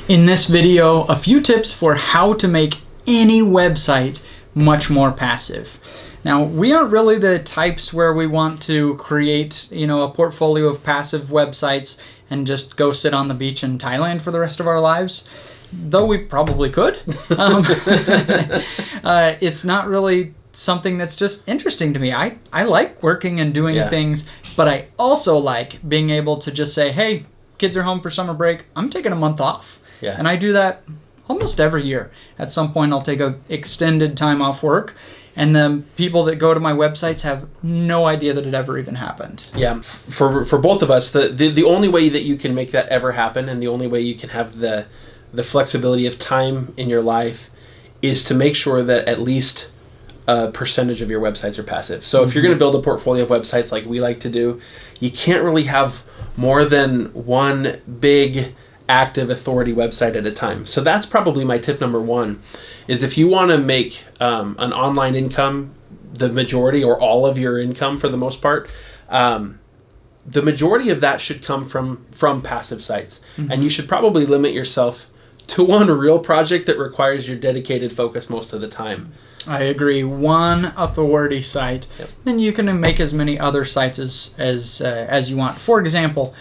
In this video, a few tips for how to make any website much more passive. Now, we aren't really the types where we want to create, a portfolio of passive websites and just go sit on the beach in Thailand for the rest of our lives, though we probably could. It's not really something that's just interesting to me. I like working and doing things, but I also like being able to just say, hey, kids are home for summer break, I'm taking a month off. Yeah. And I do that almost every year. At some point, I'll take an extended time off work, and the people that go to my websites have no idea that it ever even happened. Yeah, for both of us, the only way that you can make that ever happen, and the only way you can have the flexibility of time in your life, is to make sure that at least a percentage of your websites are passive. So if you're going to build a portfolio of websites like we like to do, you can't really have more than one big active authority website at a time. So that's probably my tip number one, is if you want to make an online income the majority or all of your income for the most part, the majority of that should come from passive sites. And you should probably limit yourself to one real project that requires your dedicated focus most of the time. I agree. One authority site, then you can make as many other sites as you want. For example,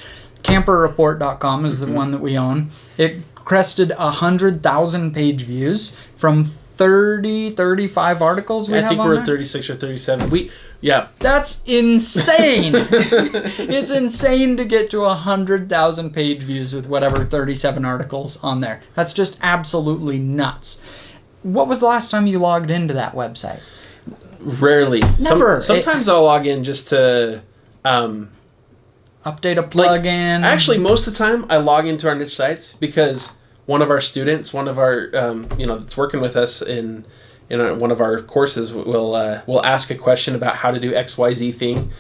camperreport.com is the one that we own. It crested 100,000 page views from 35 articles we have on there. I think we're at 36 or 37. That's insane. It's insane to get to 100,000 page views with whatever 37 articles on there. That's just absolutely nuts. What was the last time you logged into that website? Rarely. Never. Sometimes I'll log in just to update a plugin. Actually, most of the time I log into our niche sites because one of our students, that's working with us in one of our courses, will ask a question about how to do XYZ thing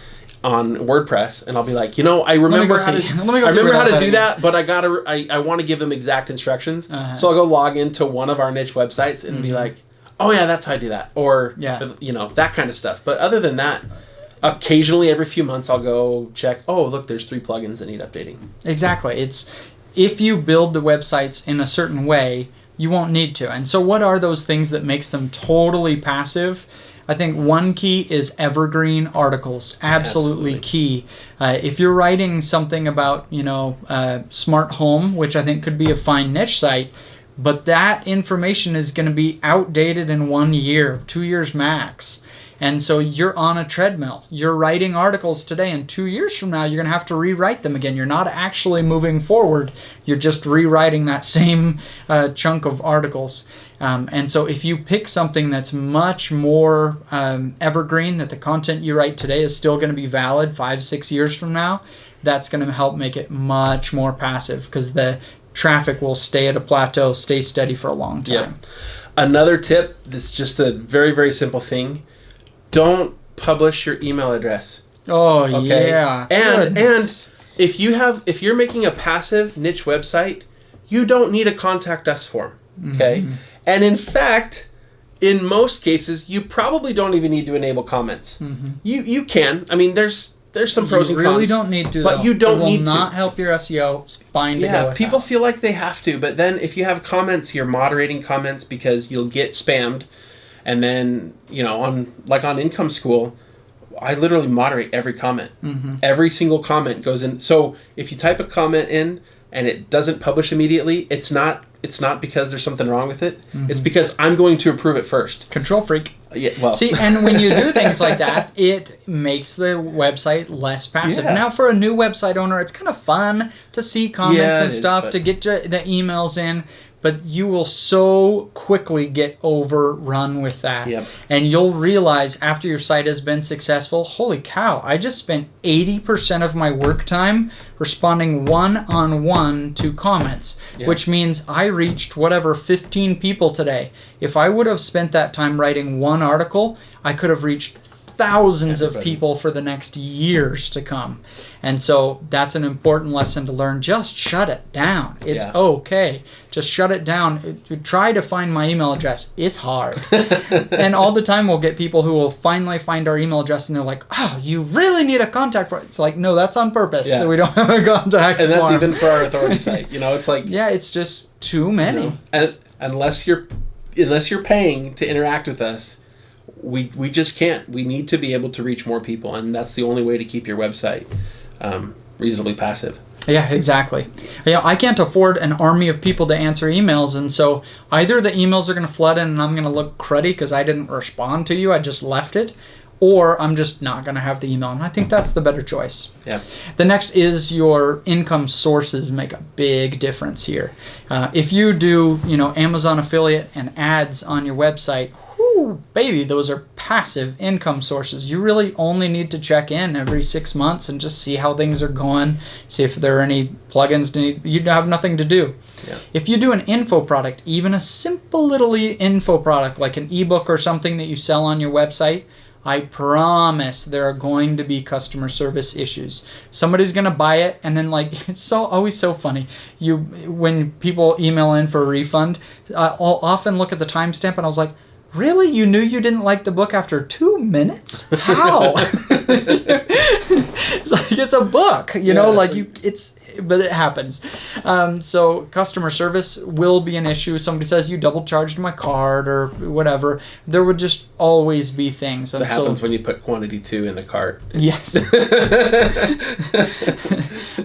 on WordPress, and I'll be like, I remember how to do that, but I want to give them exact instructions. So I'll go log into one of our niche websites and be like, oh yeah, that's how I do that, or that kind of stuff. But other than that, occasionally every few months I'll go check, oh look, there's 3 plugins that need updating. Exactly. It's if you build the websites in a certain way, you won't need to. And so what are those things that makes them totally passive? I think one key is evergreen articles. Absolutely key. If you're writing something about, smart home, which I think could be a fine niche site, but that information is going to be outdated in 1 year, 2 years max. And so you're on a treadmill. You're writing articles today, and 2 years from now, you're going to have to rewrite them again. You're not actually moving forward. You're just rewriting that same chunk of articles. And so if you pick something that's much more evergreen, that the content you write today is still going to be valid 5-6 years from now, that's going to help make it much more passive because the traffic will stay at a plateau, stay steady for a long time. Yep. Another tip that's just a very, very simple thing. Don't publish your email address. Oh, okay? Yeah. And if you're making a passive niche website, you don't need a contact us form. Okay? And in fact, in most cases, you probably don't even need to enable comments. You can. I mean, there's some pros and cons. You really don't need to, but you don't need to. It will not help your SEO. It's fine to go with people that. feel like they have to, but then if you have comments, you're moderating comments because you'll get spammed. And then, on Income School, I literally moderate every comment. Every single comment goes in. So if you type a comment in and it doesn't publish immediately, it's not because there's something wrong with it. It's because I'm going to approve it first. Control freak. Yeah, well. See, and when you do things like that, it makes the website less passive. Yeah. Now, for a new website owner, it's kind of fun to see comments and stuff, to get the emails in. But you will so quickly get overrun with that. Yep. And you'll realize after your site has been successful, holy cow, I just spent 80% of my work time responding one-on-one to comments, which means I reached 15 people today. If I would have spent that time writing one article, I could have reached thousands of Everybody. people for the next years to come. And so that's an important lesson to learn. Just shut it down. It's okay. Just shut it down. Try to find my email address. It's hard. And all the time we'll get people who will finally find our email address and they're like, oh, you really need a contact form. It's like, no, that's on purpose that we don't have a contact And that's form. even for our authority site. It's like... Yeah, it's just too many. Unless you're paying to interact with us, we just can't. We need to be able to reach more people, and that's the only way to keep your website reasonably passive. Yeah, exactly. I can't afford an army of people to answer emails, and so either the emails are going to flood in and I'm going to look cruddy because I didn't respond to you, I just left it, or I'm just not going to have the email, and I think that's the better choice. Yeah. The next is your income sources make a big difference here. If you do, Amazon affiliate and ads on your website, whoo, baby, those are passive income sources. You really only need to check in every 6 months and just see how things are going, see if there are any plugins to need. You have nothing to do. Yeah. If you do an info product, even a simple little info product like an ebook or something that you sell on your website, I promise there are going to be customer service issues. Somebody's going to buy it, and then it's always so funny. When people email in for a refund, I'll often look at the timestamp and I was like, really? You knew you didn't like the book after 2 minutes? How? It's a book, but it happens. So customer service will be an issue. Somebody says you double charged my card or whatever. There would just always be things. So it happens when you put quantity 2 in the cart. Yes.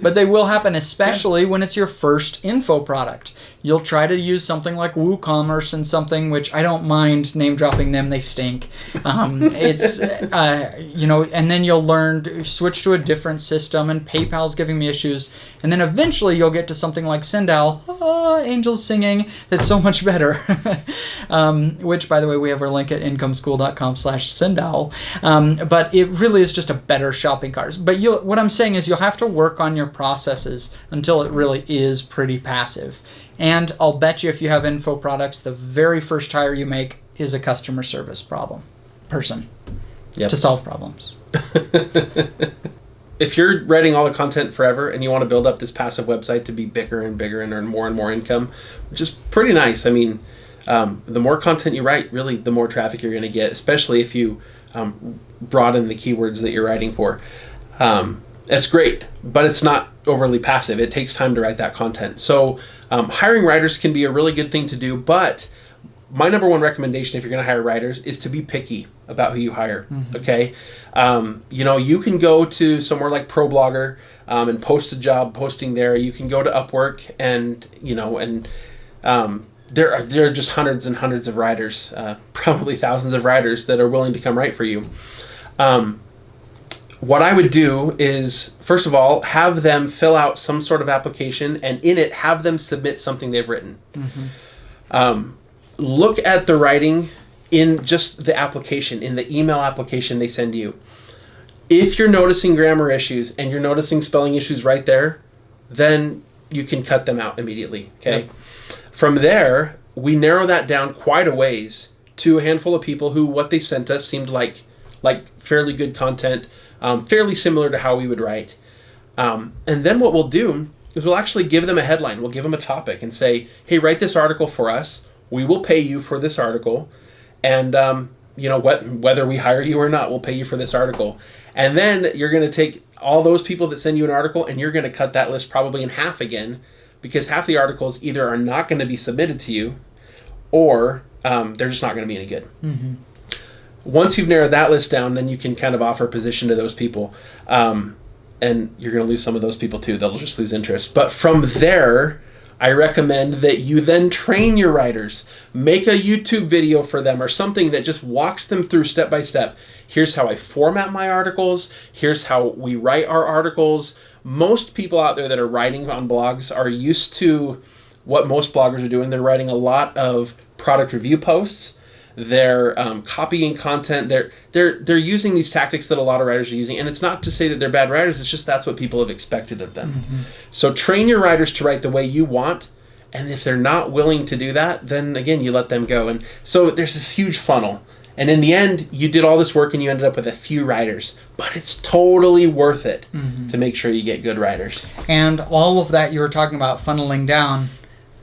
But they will happen, especially when it's your first info product. You'll try to use something like WooCommerce and something which I don't mind name dropping them. They stink. It's and then you'll learn to switch to a different system, and PayPal's giving me issues. And then eventually you'll get to something like Sendal, angels singing, that's so much better. Which, by the way, we have our link at incomeschool.com/Sendal. But it really is just a better shopping cart. But what I'm saying is you'll have to work on your processes until it really is pretty passive. And I'll bet you if you have info products, the very first hire you make is a customer service person to solve problems. If you're writing all the content forever and you want to build up this passive website to be bigger and bigger and earn more and more income, which is pretty nice. I mean, the more content you write, really, the more traffic you're going to get, especially if you broaden the keywords that you're writing for. That's great, but it's not overly passive. It takes time to write that content. So hiring writers can be a really good thing to do, but my number one recommendation if you're going to hire writers is to be picky about who you hire. Mm-hmm. Okay. You can go to somewhere like ProBlogger and post a job posting there. You can go to Upwork and there are just hundreds and hundreds of writers, probably thousands of writers that are willing to come write for you. What I would do is, first of all, have them fill out some sort of application, and in it, have them submit something they've written. Mm-hmm. Look at the writing in just the application, in the email application they send you. If you're noticing grammar issues and you're noticing spelling issues right there, then you can cut them out immediately. Okay. Yep. From there, we narrow that down quite a ways to a handful of people who what they sent us seemed like fairly good content, fairly similar to how we would write. And then what we'll do is we'll actually give them a headline. We'll give them a topic and say, hey, write this article for us. We will pay you for this article. And, whether we hire you or not, we'll pay you for this article. And then you're going to take all those people that send you an article and you're going to cut that list probably in half again, because half the articles either are not going to be submitted to you or they're just not going to be any good. Mm-hmm. Once you've narrowed that list down, then you can kind of offer a position to those people. And you're going to lose some of those people too. They'll just lose interest. But from there, I recommend that you then train your writers. Make a YouTube video for them or something that just walks them through step by step. Here's how I format my articles. Here's how we write our articles. Most people out there that are writing on blogs are used to what most bloggers are doing. They're writing a lot of product review posts. They're copying content. They're using these tactics that a lot of writers are using, and it's not to say that they're bad writers. It's just that's what people have expected of them. Mm-hmm. So train your writers to write the way you want, and if they're not willing to do that, then again you let them go. And so there's this huge funnel, And in the end, you did all this work and you ended up with a few writers. But it's totally worth it to make sure you get good writers. And all of that you were talking about funneling down,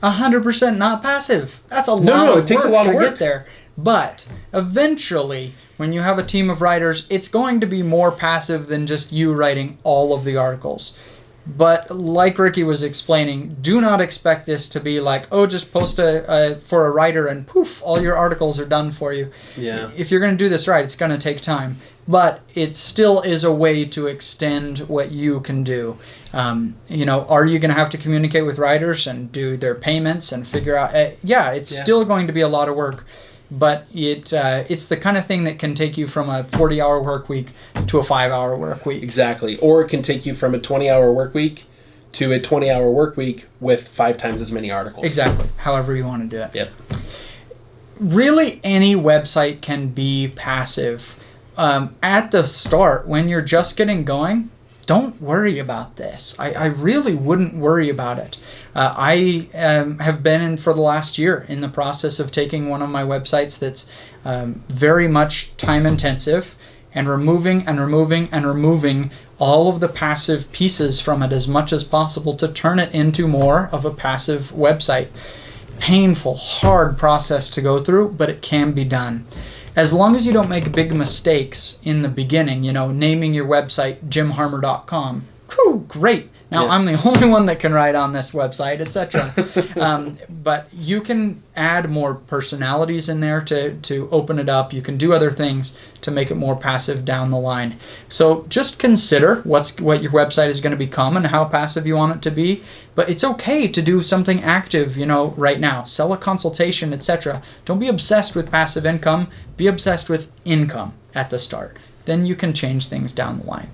100% not passive. That's a lot of work. It takes a lot of work to get there. But eventually, when you have a team of writers, it's going to be more passive than just you writing all of the articles. But like Ricky was explaining, do not expect this to be like, oh, just post for a writer and poof, all your articles are done for you. Yeah. If you're going to do this right, it's going to take time. But it still is a way to extend what you can do. Are you going to have to communicate with writers and do their payments and figure out? It's still going to be a lot of work. But it's the kind of thing that can take you from a 40-hour work week to a 5-hour work week. Exactly. Or it can take you from a 20-hour work week to a 20-hour work week with 5 times as many articles. Exactly. However you want to do it. Yep. Really, any website can be passive. At the start, when you're just getting going, don't worry about this. I really wouldn't worry about it. I have been in for the last year in the process of taking one of my websites that's very much time intensive and removing all of the passive pieces from it as much as possible to turn it into more of a passive website. Painful, hard process to go through, but it can be done. As long as you don't make big mistakes in the beginning, naming your website jimharmer.com, whew, great. Now I'm the only one that can write on this website, etc. But you can add more personalities in there to open it up. You can do other things to make it more passive down the line. So just consider what your website is going to become and how passive you want it to be. But it's okay to do something active, right now. Sell a consultation, etc. Don't be obsessed with passive income. Be obsessed with income at the start. Then you can change things down the line.